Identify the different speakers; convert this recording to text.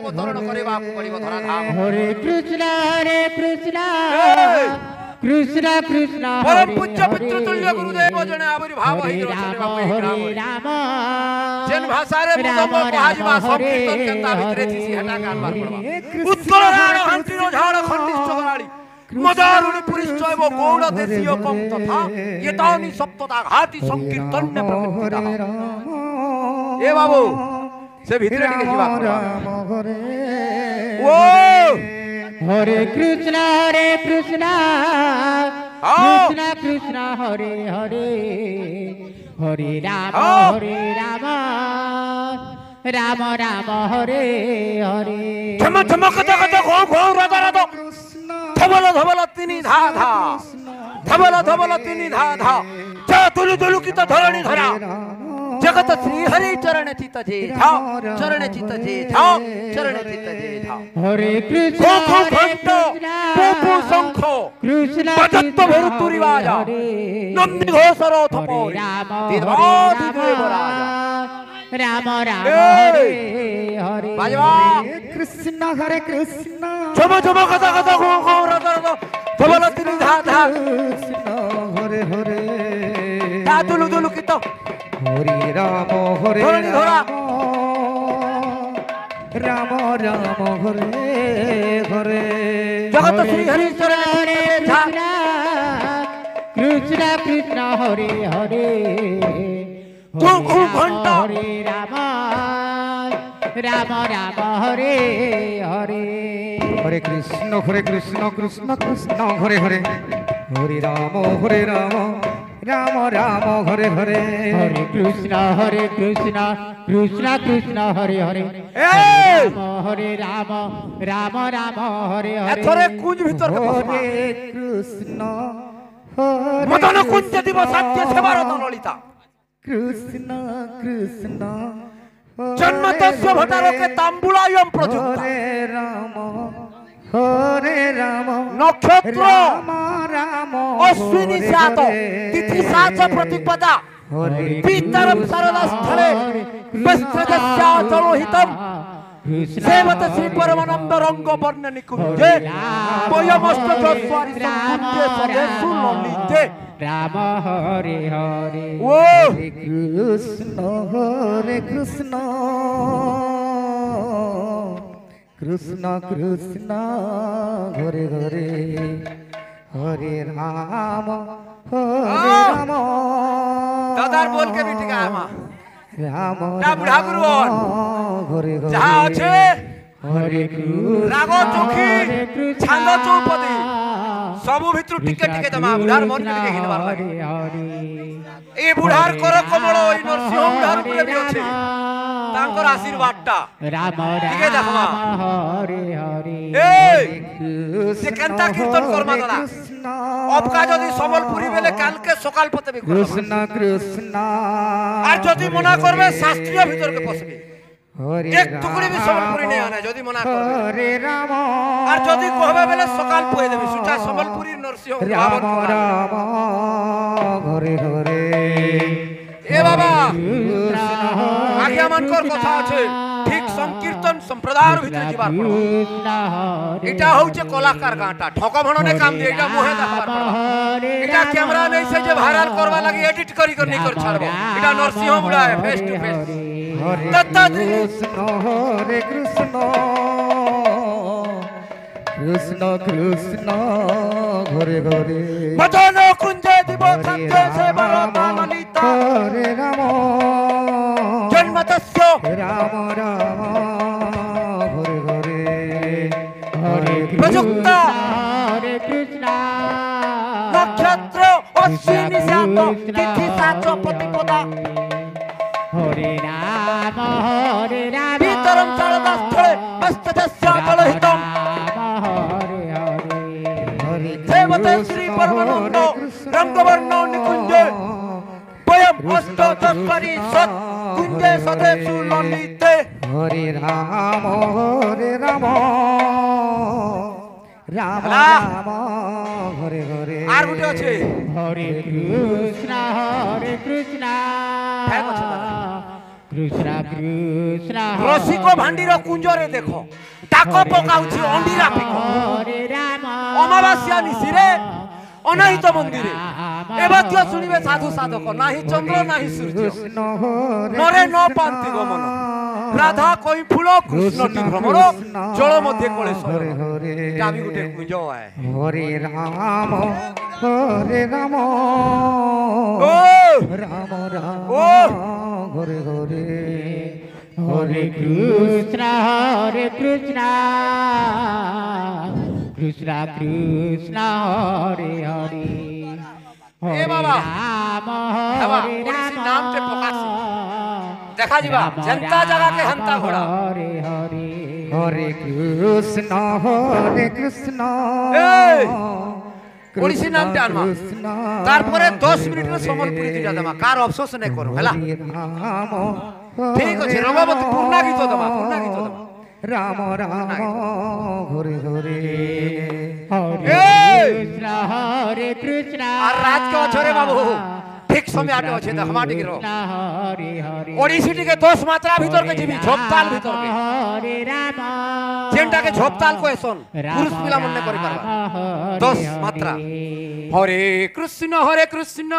Speaker 1: ଅବତରଣ କରିବାକୁ ପଡ଼ିବ ଧରାଧାମ।
Speaker 2: ହରେ କୃଷ୍ଣ କୃଷ୍ଣ କୃଷ୍ଣ
Speaker 1: ପରମ ପୂଜ୍ୟ ପିତୃତୁଲ୍ୟ ଗୁରୁଦେବ ଜଣେ ଆବିର୍ଭାବ ହେଇଛନ୍ତି
Speaker 2: ହରେ ରାମ
Speaker 1: ଯେନ୍ ଭାଷାରେ ମୁଦମ କୁହାଯିବା ସଂକୀର୍ତ୍ତନ କେନ୍ତା ଭିତରେ ଥିସି ହେଟା କାନବାର ପଡ଼ବା। ଉତ୍କଳ ରାଣ ହାନ୍ତିର ଝାଡ଼ ଖଣ୍ଡିଷ୍ଠ ଗରାଳି ମଦାରୁଣି ପୁରିଶ୍ଚୈବ ଗୌଡ଼ ଦେଶୀୟ କମ୍ ତଥା ଏତାନି ସପ୍ତତା ଘାତି ସଂକୀର୍ତ୍ତନ୍ୟ ପ୍ରକୃତିତା। ଏ ବାବୁ ସେ ଭିତରେ ଟିକେ ଯିବା ପଡ଼ବା। ଓ
Speaker 2: হরে কৃষ্ণ কৃষ্ণ কৃষ্ণ হরে হরে হরে রাম রাম রাম হরে হরে
Speaker 1: ঝম ঝম কত কত ঘো ঘো রাধা রাধা ধবল ধবল তিনি ধা ধা ধবল ধবল তিনি ধা ধা চা তুলু তুলু কিত ধরণী ধরা जगत श्री हरि चरण चित जे धाव चरण चित जे धाव चरण चित जे धाव।
Speaker 2: हरे कृष्ण
Speaker 1: घंट पुपु शंख बजत भरुतुरी बाजा नंदी घोषर थपोरी दिवादि देवराजा
Speaker 2: राम राम हरे हरे
Speaker 1: बाजवा
Speaker 2: कृष्ण हरे कृष्ण
Speaker 1: झम झम कथा कथा घो घो रद रद धवल तिनि धा धा
Speaker 2: कृष्ण हरे हरे
Speaker 1: ता दुलु दुलु कित
Speaker 2: हरे राम राम राम हरे हरे
Speaker 1: जगत श्री हरि चरण
Speaker 2: कृष्ण कृष्ण हरे हरे
Speaker 1: घंटा
Speaker 2: हरे राम राम राम हरे हरे हरे कृष्ण कृष्ण कृष्ण हरे हरे हरे राम राम राम हरे हरे हरे कृष्ण कृष्ण कृष्ण हरे हरे राम राम राम हरे हरे
Speaker 1: एथरे कुंज भीतर के
Speaker 2: हरे कृष्ण
Speaker 1: मदन कुंज दिवस सत्य सेवार ललिता
Speaker 2: कृष्ण कृष्ण
Speaker 1: जन्मतस्य भटारो के तांबुलायम प्रजुक्ता
Speaker 2: हरे राम
Speaker 1: नक्षत्र
Speaker 2: राम
Speaker 1: अश्विनी सात तिथि सात प्रतिपदा पितरम सरदा स्थले वस्त्रदस्याचलोहितम सेवत श्री परमानंद रंग वर्ण निकुंजे वयमस्त जस्वारि संकुंजे सदेशु ललिते
Speaker 2: राम हरे हरे
Speaker 1: ओ
Speaker 2: हरे कृष्ण कृष्ण कृष्ण हरे हरे हरे राम
Speaker 1: दादार बोल के बेटी का आमा
Speaker 2: राम
Speaker 1: ना बुढ़ा गुरुवन
Speaker 2: हरे हरे
Speaker 1: जहाँ अच्छे
Speaker 2: हरे कृष्ण
Speaker 1: रागो चोखी छंद चौपदी सबु भितरु टिके टिके जमा बुढ़ार मन के टिके हिनबार लागे ए बुढ़ार कर कमल ओइ नरसिंह बुढ़ार उपरे भी अछि तांकर आशीर्वादटा
Speaker 2: राम
Speaker 1: टिके देखमा
Speaker 2: हरे हरे
Speaker 1: ए से केनता कीर्तन करमा दादा अब का जदी संबलपुरी बेले काल के सकाल पते भी
Speaker 2: कृष्ण कृष्ण
Speaker 1: আর যদি মনা করবে শাস্ত্রীয় ভিতর কে পছবে
Speaker 2: हरे
Speaker 1: एक टुकड़ी भी संबलपुरी नहीं आना जदी मना करবে
Speaker 2: हरे राम
Speaker 1: আর যদি কহবে বেলে সকাল পয়ে দেবে সুটা संबलपुरी नरसिंह
Speaker 2: राम राम हरे हरे
Speaker 1: ए बाबा আগে আমানকর কথা আছে ঠিক সংকীর্তন সম্প্রদায়ের ভিতরে যাবার পড়ো এটা হচ্ছে কলাকার গাঁটা ঠকভণনে কাম দিয়ে এটা মোহে দেখাবার পড়ো এটা ক্যামেরা নেই সে যে ভাইরাল করবা লাগি এডিট করি করি কর ছাড়বো এটা নরসিংহ বুড়ায় ফেস টু ফেস
Speaker 2: हरे कृष्ण कृष्ण कृष्ण हरे हरे
Speaker 1: मदन कुंजे दिव सत्य से ललिता
Speaker 2: हरे राम
Speaker 1: जन्मतस्य
Speaker 2: राम राम हरे हरे हरे
Speaker 1: प्रजुक्ता
Speaker 2: हरे कृष्ण
Speaker 1: नक्षत्र अश्विनी सात तिथि सात प्रतिपदा
Speaker 2: हरे राम
Speaker 1: पितरम सरदा स्थले वस्त्रदस्याचलोहितम
Speaker 2: हरे हरे हरे
Speaker 1: सेवते श्री परमानंद रंगवर्ण निकुंजे वयम अष्टचत्वारि सत् कुंजे सदेशु ललिते
Speaker 2: हरे राम राम राम हरे हरे
Speaker 1: আর গুটে আছে
Speaker 2: हरे कृष्ण কৃষ্ণ কৃষ্ণ
Speaker 1: রসিক ভান্ডির কুঞ্জরে দেখ ডাক পকাউছি অন্ডিরা পিক
Speaker 2: হরে রাম
Speaker 1: অমাবাস্যা নিশিরে অনাহিত মন্দিরে এবাদ্য শুনিবে সাধু সাধক নাহি চন্দ্র নাহি সূর্য
Speaker 2: কৃষ্ণ হরে
Speaker 1: নরে ন পান্তি গমন রাধা কই ফুল কৃষ্ণটি ভ্রমর জল মধ্যে কলে
Speaker 2: হরে হরে
Speaker 1: আমি গোটে কুঞ্জ আয়
Speaker 2: হরে রাম হরে রাম
Speaker 1: ও
Speaker 2: রাম রাম
Speaker 1: ও
Speaker 2: হরে হরে হরে কৃষ্ণ হরে কৃষ্ণ কৃষ্ণ কৃষ্ণ হরে হরে
Speaker 1: এ বাবা
Speaker 2: রাম
Speaker 1: বাবা,
Speaker 2: হরে
Speaker 1: ওড়িশি
Speaker 2: রাম
Speaker 1: নামটে প্রকাশি। দেখা ଯିବା জনতা জায়গাকে হন্তা ঘোড়া
Speaker 2: হরে হরে হরে কৃষ্ণ হরে কৃষ্ণ
Speaker 1: এই, ওড়িশি নামটা আনমা।
Speaker 2: কৃষ্ণ
Speaker 1: তারপরে 10 মিনিটের সম্বলপুরি দুইটা দেমা কার অফসোস নাই করো হেলা
Speaker 2: হরে রাম
Speaker 1: ঠিক আছে রঙ্গবতী পূর্ণা গীত দেমা পূর্ণা গীত দেমা
Speaker 2: রাম রাম হরে হরে
Speaker 1: এই!
Speaker 2: কৃষ্ণ হরে কৃষ্ণ
Speaker 1: আর রাত কে অছরে বাবু ঠিক সময় আটে আছে দেখ মা টিকে রো
Speaker 2: হরে হরে
Speaker 1: ওড়িশি টিকে 10 মাত্রা ভিতরকে যাবি ঝোপতাল ভিতরকে
Speaker 2: হরে রাম
Speaker 1: যেটাকে ঝোপতাল কয়েছন পুরুষ পিলা মনে করি পারবা 10 মাত্রা হরে কৃষ্ণ